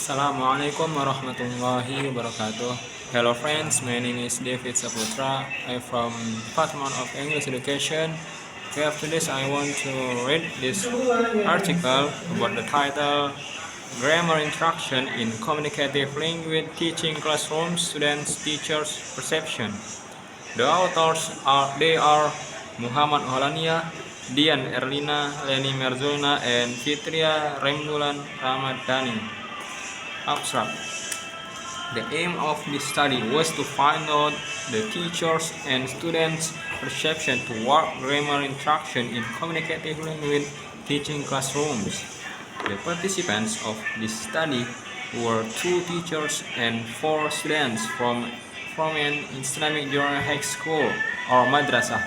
Assalamualaikum warahmatullahi wabarakatuh. Hello friends, my name is David Saputra. I'm from Department of English Education. Okay, after this I want to read this article about the title Grammar Instruction in Communicative Language Teaching Classroom Students Teachers Perception. The authors are Muhamad Holandyah, Dian Erlina, Leni Merzulna, and Fitria Rembulan Ramadhani. Abstract. The aim of this study was to find out the teachers' and students' perception toward grammar instruction in communicative language teaching classrooms. The participants of this study were 2 teachers and 4 students from an Islamic Junior High School or madrasah.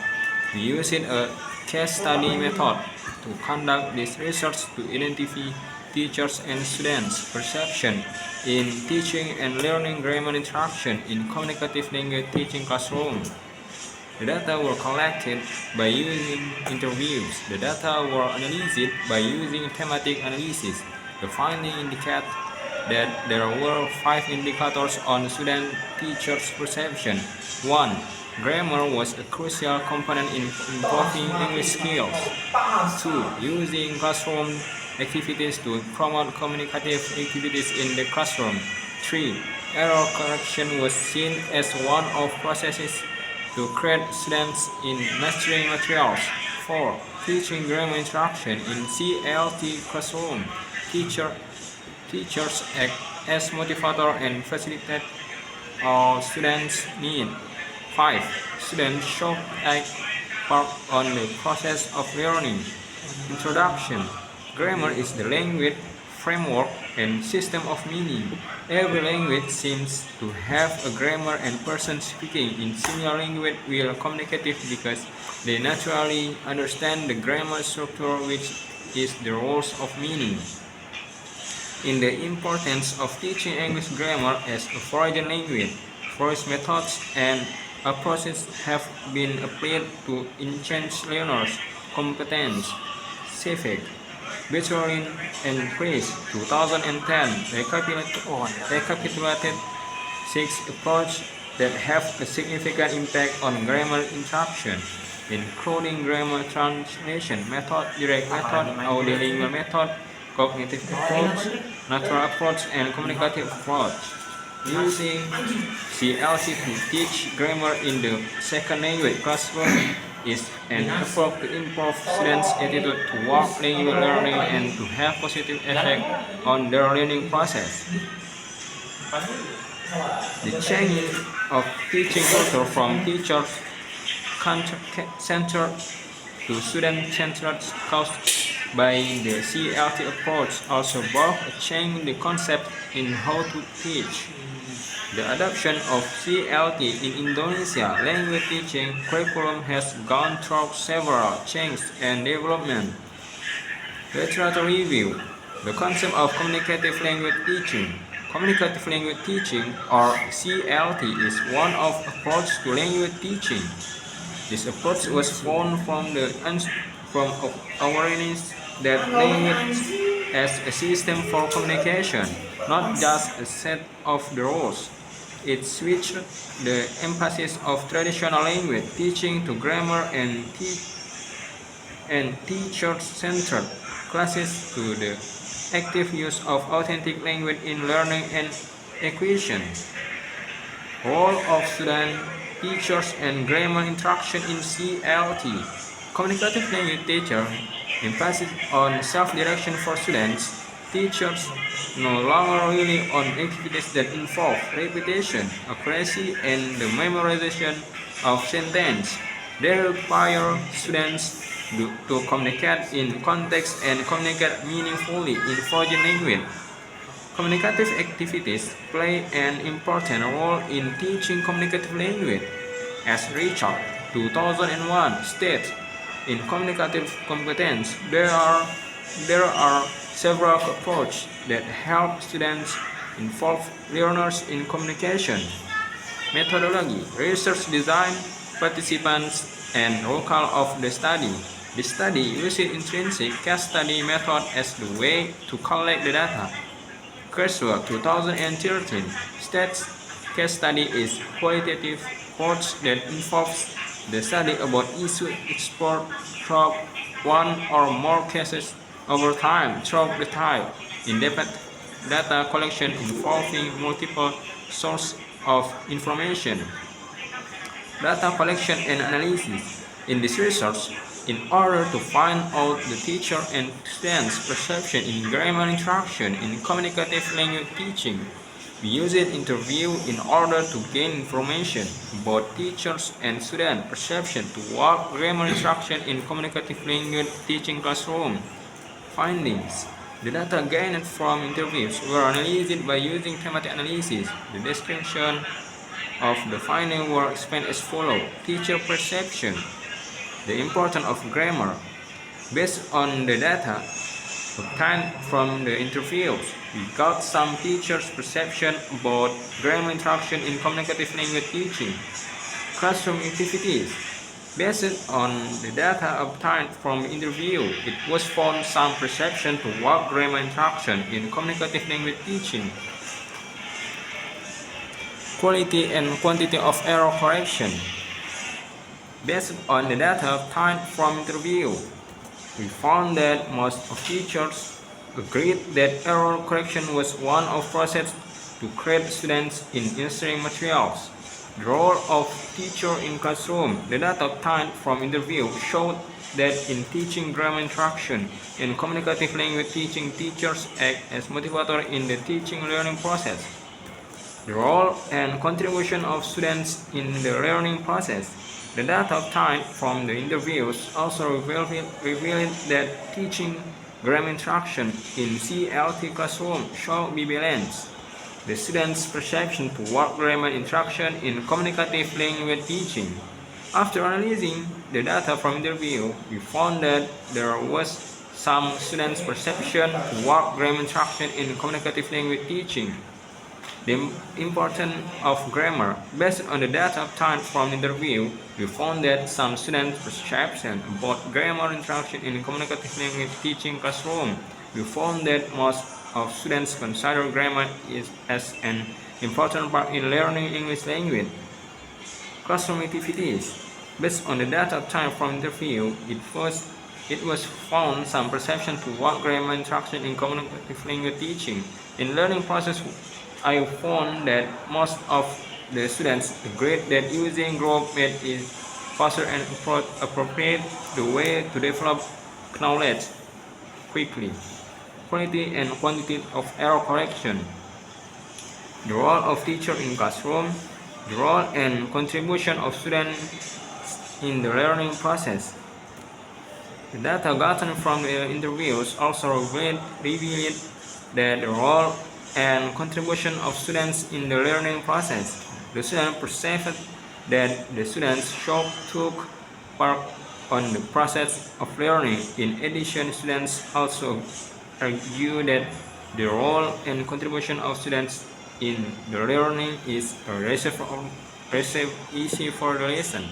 We used a case study method to conduct this research to identify teachers and students' perception in teaching and learning grammar instruction in communicative language teaching classroom. The data were collected by using interviews. The data were analyzed by using thematic analysis. The findings indicate that there were 5 indicators on student-teachers' perception. 1. Grammar was a crucial component in improving English skills. 2. Using classroom activities to promote communicative activities in the classroom. 3. Error correction was seen as one of processes to create students in mastering materials. 4. Teaching grammar instruction in CLT classroom. Teachers act as motivator and facilitate all students' need. 5. Students should take part on the process of learning. Introduction. Grammar is the language, framework, and system of meaning. Every language seems to have a grammar, and persons speaking in similar language will communicative because they naturally understand the grammar structure, which is the rules of meaning. In the importance of teaching English grammar as a foreign language, various methods and approaches have been applied to enhance learners' competence. Civic Veteran and Chris 2010 recapitulated 6 approaches that have a significant impact on grammar instruction, including grammar translation method, direct method, audiolingual method, cognitive approach, natural approach, and communicative approach. Using CLC to teach grammar in the second language classroom is an effort to improve students' attitude toward language learning and to have positive effect on their learning process. The change of teaching culture from teacher-centered to student-centered caused by the CLT approach also brought a change in the concept in how to teach. The adoption of CLT in Indonesia language teaching curriculum has gone through several changes and development. Literature review. The concept of communicative language teaching. Communicative language teaching, or CLT, is one of approach to language teaching. This approach was formed from awareness that language as a system for communication, not just a set of the rules. It switched the emphasis of traditional language teaching to grammar and teacher-centered classes to the active use of authentic language in learning and acquisition. Role of student, teachers, and grammar instruction in CLT. Communicative language teacher emphasis on self-direction for students. Teachers no longer rely on activities that involve repetition, accuracy, and the memorization of sentences. They require students to communicate in context and communicate meaningfully in foreign language. Communicative activities play an important role in teaching communicative language. As Richard 2001 states, in communicative competence, there are several approaches that help students involve learners in communication. Methodology, research design, participants, and locale of the study. The study uses intrinsic case study method as the way to collect the data. Coursework 2013 Stats case study is qualitative course that involves the study about issues explored through one or more cases over time through the type. In-depth data collection involving multiple sources of information. Data collection and analysis. In this research, in order to find out the teacher and student's perception in grammar instruction in communicative language teaching, we used interview in order to gain information about teachers and student perception toward grammar instruction in communicative language teaching classroom. Findings. The data gained from interviews were analyzed by using thematic analysis. The description of the findings were explained as follows. Teacher perception. The importance of grammar. Based on the data obtained from the interviews, we got some teachers' perception about grammar instruction in communicative language teaching. Classroom activities. Based on the data obtained from the interview, it was found some perception toward grammar instruction in communicative language teaching. Quality and quantity of error correction. Based on the data obtained from interview, we found that most of teachers agreed that error correction was one of process to create students in answering materials. The role of teacher in classroom. The data obtained from interview showed that in teaching grammar instruction in communicative language teaching, teachers act as motivator in the teaching learning process. The role and contribution of students in the learning process. The data obtained from the interviews also revealed that teaching grammar instruction in CLT classroom should be balanced. The students' perception toward grammar instruction in communicative language teaching. After analyzing the data from interview, we found that there was some students' perception toward grammar instruction in communicative language teaching. The importance of grammar. Based on the data obtained from interview, we found that some students' perception about grammar instruction in communicative language teaching classroom. We found that most of students consider grammar as an important part in learning English language. Classroom activities. Based on the data obtained from interview, it was found some perception toward grammar instruction in communicative language teaching. In learning process, I found that most of the students agreed that using group math is faster and appropriate the way to develop knowledge quickly. Quality and quantity of error correction. The role of teacher in classroom. The role and contribution of students in the learning process. The data gotten from the interviews also revealed that the role and contribution of students in the learning process. The students perceived that the students should took part on the process of learning. In addition, students also argue that the role and contribution of students in the learning is a recipe easy for the lesson.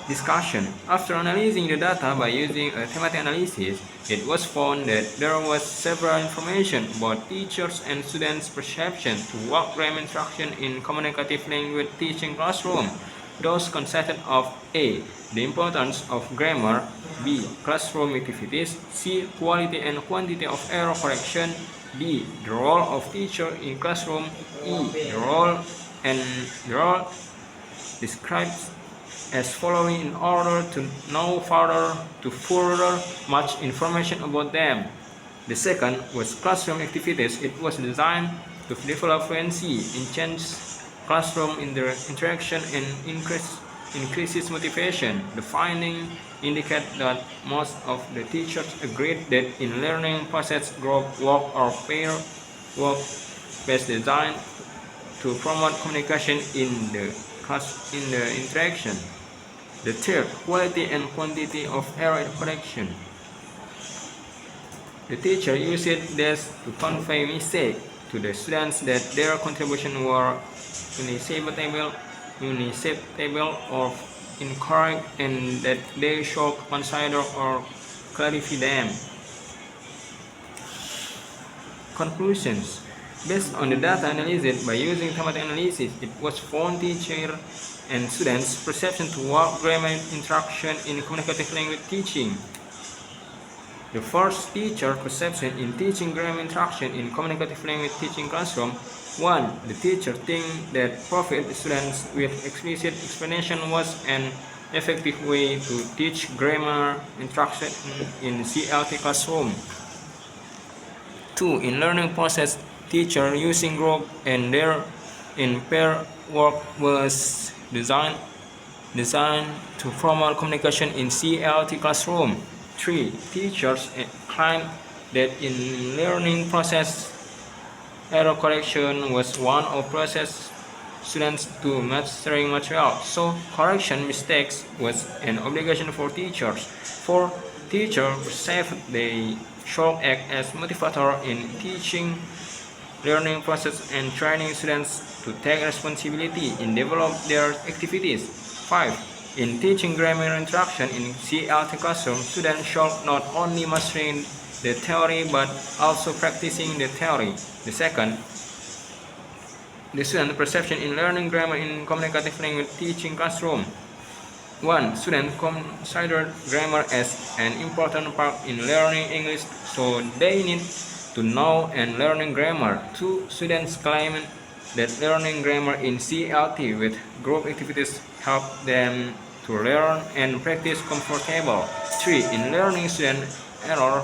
Discussion. After analyzing the data by using a thematic analysis, it was found that there was several information about teachers and students' perception toward grammar instruction in communicative language teaching classroom. Those consisted of A. The importance of grammar. B. Classroom activities. C. Quality and quantity of error correction. D. The role of teacher in classroom. E. The role described as following in order to know further much information about them. The second was classroom activities. It was designed to develop fluency, enhance classroom interaction, and increases motivation. The findings indicate that most of the teachers agreed that in learning process, group work or pair work best designed to promote communication in the interaction. The third, quality and quantity of error correction. The teacher used this to convey mistake to the students that their contribution were unacceptable or incorrect and that they should consider or clarify them. Conclusions. Based on the data analyzed by using thematic analysis, it was found teacher and students' perception toward grammar interaction in communicative language teaching. The first teacher perception in teaching grammar interaction in communicative language teaching classroom. 1. The teacher thinks that providing students with explicit explanation was an effective way to teach grammar interaction in CLT classroom. 2. In learning process, teacher using group and their in pair work was designed to formal communication in CLT classroom. 3. Teachers claim that in learning process, error correction was one of process students to mastering material, so correction mistakes was an obligation for teachers. 4. Teachers perceive they should act as motivator in teaching learning process and training students to take responsibility in develop their activities. 5. In teaching grammar interaction in CLT classroom, students should not only mastering the theory but also practicing the theory. The second, the student perception in learning grammar in communicative language teaching classroom. 1. Students consider grammar as an important part in learning English, so they need to know and learning grammar. 2. Students claim that learning grammar in CLT with group activities help them to learn and practice comfortable. 3. In learning, student error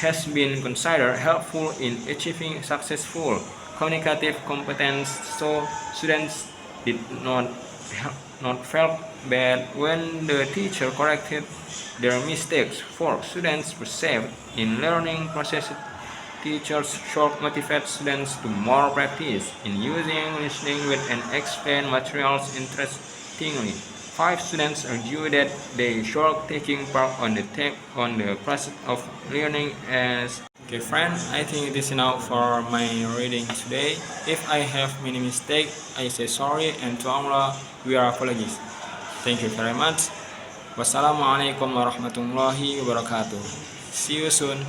has been considered helpful in achieving successful communicative competence, so students did not feel bad when the teacher corrected their mistakes. 4. Students perceive in learning process teachers should motivate students to more practice in using English language and explain materials interestingly. 5. Students argue that they should taking part on the process of learning as. Okay, friend, I think this is enough for my reading today. If I have many mistakes, I say sorry, and to Allah we are apologies. Thank you very much. Wassalamualaikum warahmatullahi wabarakatuh. See you soon.